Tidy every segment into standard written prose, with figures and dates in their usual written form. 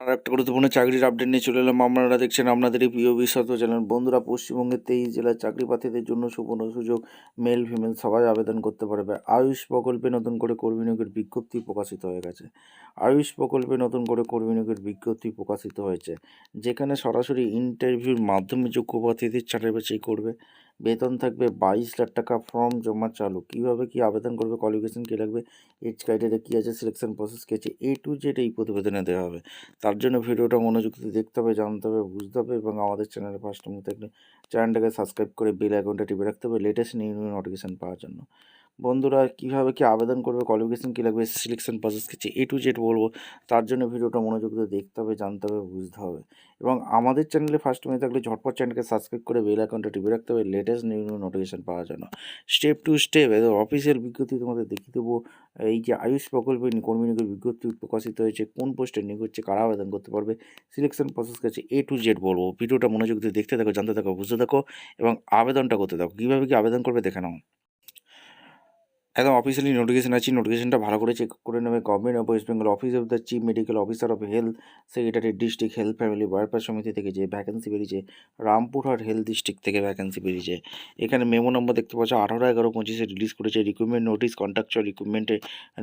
আর একটা গুরুত্বপূর্ণ চাকরির আপডেট নিয়ে চলে এলাম। আপনারা দেখছেন আপনাদের এই প্রিয় বিশ্বস্ত চ্যানেল। বন্ধুরা, পশ্চিমবঙ্গের 23 জেলার চাকরি প্রার্থীদের জন্য সুবর্ণ সুযোগ। মেল ফিমেল সবাই আবেদন করতে পারবে। আয়ুষ প্রকল্পে নতুন করে কর্মী নিয়োগের বিজ্ঞপ্তি প্রকাশিত হয়ে গেছে। আয়ুষ প্রকল্পে নতুন করে কর্মী নিয়োগের বিজ্ঞপ্তি প্রকাশিত হয়েছে, যেখানে সরাসরি ইন্টারভিউর মাধ্যমে যোগ্য প্রার্থীদের ছাঁটাই বাছাই করবে। বেতন থাকবে 22 লাখ টাকা। ফর্ম জমা চালু। কীভাবে কী আবেদন করবে, কোয়ালিফিকেশন কী লাগবে, এজ ক্রাইটেরিয়া কী আছে, সিলেকশন প্রসেস কী আছে, A to Z এই প্রতিবেদনে দেওয়া হবে। তার জন্য ভিডিওটা মনোযোগ দিয়ে দেখতে হবে, জানতে হবে, বুঝতে হবে এবং আমাদের চ্যানেলে ফার্স্ট টাইম থাকলে চ্যানেলটাকে সাবস্ক্রাইব করে বেল আইকনটা টিপে রাখতে হবে লেটেস্ট নিউ নোটিফিকেশান পাওয়ার জন্য। বন্ধুরা, কীভাবে কী আবেদন করবে, কোয়ালিফিকেশন কী লাগবে, সিলেকশন প্রসেস কিছু A to Z বলবো। তার জন্য ভিডিওটা মনোযোগ দিয়ে দেখতে হবে, জানতে হবে, বুঝতে হবে এবং আমাদের চ্যানেলে ফার্স্ট টাইম থাকলে ঝটপট চ্যানেলকে সাবস্ক্রাইব করে বেল আইকনটা টিপে রাখতে হবে লেটেস্ট নিউ নোটিফিকেশান পাওয়ার জন্য। স্টেপ টু স্টেপ একদম অফিসিয়াল বিজ্ঞপ্তি তোমাদের দেখিয়ে দেবো। এই যে আয়ুষ প্রকল্পে কর্মী নিয়োগের বিজ্ঞপ্তি প্রকাশিত হয়েছে, কোন পোস্টে নিয়োগ হচ্ছে, কারা আবেদন করতে পারবে, সিলেকশন প্রসেস কাছে A to Z বলবো। ভিডিওটা মনোযোগ দিয়ে দেখতে থাকো, জানতে থাকো, বুঝতে থাকো এবং আবেদনটা করতে থাকো। কীভাবে কী আবেদন করবে দেখে নাও। একদম অফিসিয়ালি নোটিফিকেশন আছে, নোটিফিকেশনটা ভালো করে চেক করে নেবে। Government of West Bengal, office of the chief medical officer of health secretary, district health family welfare সমিতি থেকে যে ভ্যাকেন্সি বেরিয়েছে, রামপুরহাট হেলথ ডিস্ট্রিক্ট থেকে ভ্যাকেন্সি বেরিয়েছে। এখানে মেমো নম্বর দেখতে পাচ্ছ 18/11/25 রিলিজ করেছে। রিক্রুটমেন্ট নোটিস, কন্ট্রাকচুয়াল রিক্রুটমেন্টে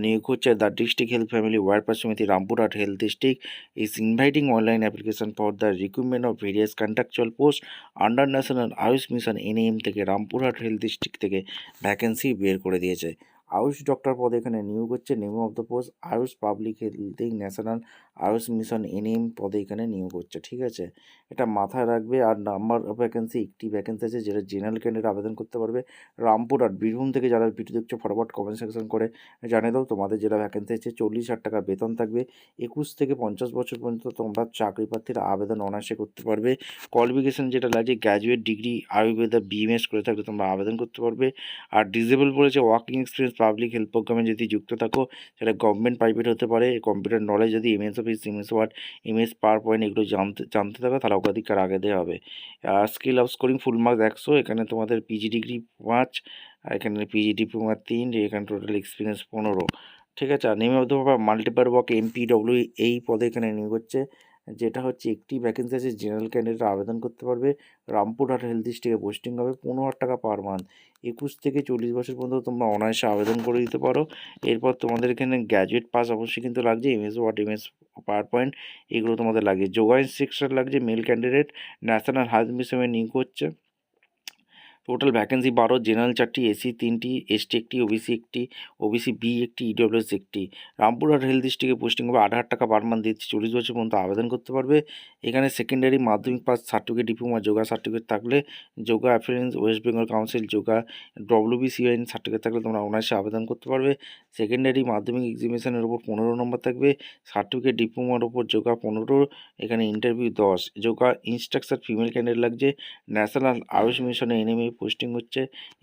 নিয়োগ হচ্ছে। The district health family welfare সমিতি Rampurhat health district is inviting online application for the recruitment of various contractual post under national AYUSH mission NAM থেকে রামপুরহাট হেলথ ডিস্ট্রিক্ট থেকে ভ্যাকেন্সি বের করে দিয়েছে। আয়ুষ ডক্টর পদে এখানে নিয়োগ হচ্ছে। Name of the post AYUSH public healthing national AYUSH mission NAM পদে এখানে নিয়োগ হচ্ছে। ঠিক আছে, এটা মাথায় রাখবে। আর নাম্বার অফ ভ্যাকেন্সি, একটি ভ্যাকেন্সি আছে যেটা জেনারেল ক্যান্ডিডেট আবেদন করতে পারবে। রামপুরহাট বীরভূম থেকে যারা ভিডিও দেখছো ফটাফট কমেন্ট সেকশন করে জানিয়ে দাও তোমাদের যেটা ভ্যাকেন্সি আছে। 40,000 টাকা বেতন থাকবে। 21 থেকে 50 বছর পর্যন্ত তোমরা চাকরি প্রার্থীরা আবেদন অনায়াসে করতে পারবে। কোয়ালিফিকেশন যেটা লাগছে গ্র্যাজুয়েট ডিগ্রি আয়ুর্বেদা BMS করে থাকলে তোমরা আবেদন করতে পারবে। আর ডিসেবল বলেছে ওয়ার্কিং এক্সপিরিয়েন্স পাবলিক হেলথ প্রোগ্রামে যদি যুক্ত থাকো, সেটা গভর্নমেন্ট প্রাইভেট হতে পারে। কম্পিউটার নলেজ যদি MS office, MS word, MS power point এগুলো জানতে থাকো, তাহলে অগ্রাধিকার আগে দেওয়া হবে। আর skill of scoring full marks 100। এখানে তোমাদের PG ডিগ্রি 5, আর এখানে PG ডিপ্লোমা 3, এখানে টোটাল এক্সপিরিয়েন্স 15। ঠিক আছে, আর name of the multipurpose work MPW এই পদে এখানে নিয়োগ হচ্ছে, যেটা হচ্ছে একটি ভ্যাকেন্সি আছে। জেনারেল ক্যান্ডিডেট আবেদন করতে পারবে। রামপুরহাট হেলথ ডিস্ট্রিক্টে পোস্টিং হবে। 15,000 টাকা পার মান্থ। 21 থেকে 40 বছর পর্যন্ত তোমরা অনায়াসে আবেদন করে দিতে পারো। এরপর তোমাদের এখানে গ্র্যাজুয়েট পাস অবশ্যই কিন্তু লাগছে। MS word, MS power point এগুলো তোমাদের লাগছে। যোগা ইনস্ট্রাক্টর লাগছে মেল ক্যান্ডিডেট। ন্যাশনাল হেলথ মিশনে নিয়োগ হচ্ছে। টোটাল ভ্যাকেন্সি 12, জেনারেল 4টি, SC 3টি, ST 1টি, OBC 1টি, OBC B 1টি, EWS 1টি। রামপুরহাট হেলথ ডিস্ট্রিক্টে পোস্টিং হবে। 18,000 টাকা পার মান্থ দিচ্ছে। 40 বছর পর্যন্ত আবেদন করতে পারবে। এখানে secondary Madhyamik pass certificate, diploma yoga certificate থাকলে, yoga affiliation West Bengal council yoga WBCN certificate থাকলে তোমরা অনায়াসে আবেদন করতে পারবে। সেকেন্ডারি মাধ্যমিক এক্সামিনেশনের উপর 15 নম্বর থাকবে। সার্টিফিকেট ডিপ্লোমার উপর যোগা 15। এখানে interview 10। Yoga instructor female candidate লাগছে। ন্যাশনাল আয়ুষ মিশনে NMA পোস্টিং হচ্ছে।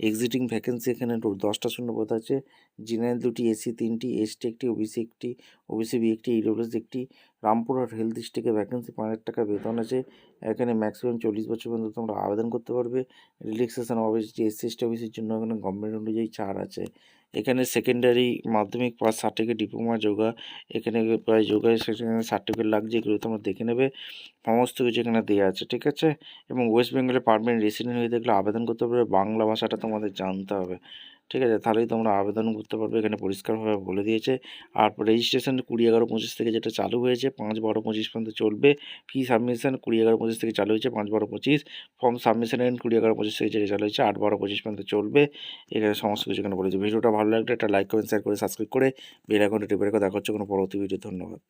এক্সিটিং ভ্যাকেন্সি এখানে 10টা শূন্যপদ আছে। জেনারেল 2টি, SC 3টি, ST 1টি, OBC 1টি, OBC B 1টি, EWS 1টি। রামপুরহাট হেলথ ডিস্ট্রিক্টে ভ্যাকেন্সি 5,000 টাকা বেতন আছে। এখানে ম্যাক্সিমাম 40 বছর পর্যন্ত তোমরা আবেদন করতে পারবে। রিল্যাক্সেশন অবশ্যই SC ST অফিসের জন্য এখানে গভর্নমেন্ট অনুযায়ী ছাড় আছে। এখানে secondary Madhyamik pass certificate, diploma yoga, এখানে প্রায় যোগা সেখানে সার্টিফিকেট লাগছে, এগুলো তোমরা দেখে নেবে। সমস্ত কিছু এখানে দেওয়া আছে। ঠিক আছে, এবং ওয়েস্ট বেঙ্গলে পার্মানেন্ট রেসিডেন্ট হয়ে দেখলে আবেদন করতে পারবে। বাংলা ভাষাটা তোমাদের জানতে হবে। ঠিক আছে, তাহলেই তোমরা আবেদন করতে পারবে। এখানে পরিষ্কারভাবে বলে দিয়েছে। আর রেজিস্ট্রেশন 20/11/25 থেকে যেটা চালু হয়েছে 5/12/25 পর্যন্ত চলবে। ফি সাবমিশন 20/11/25 থেকে চালু হয়েছে 5/12/25। ফর্ম সাবমিশন 20/11/25 থেকে যেটা চালু হয়েছে 8/12/25 পর্যন্ত চলবে। এখানে সমস্ত কিছু এখানে বলেছে। ভিডিওটা ভালো লাগলে একটা লাইক, কমেন্ট, শেয়ার করে সাবস্ক্রাইব করে বেল আইকনটা টিপে রেখে দেখা হচ্ছে কোনো পরবর্তী ভিডিও। ধন্যবাদ।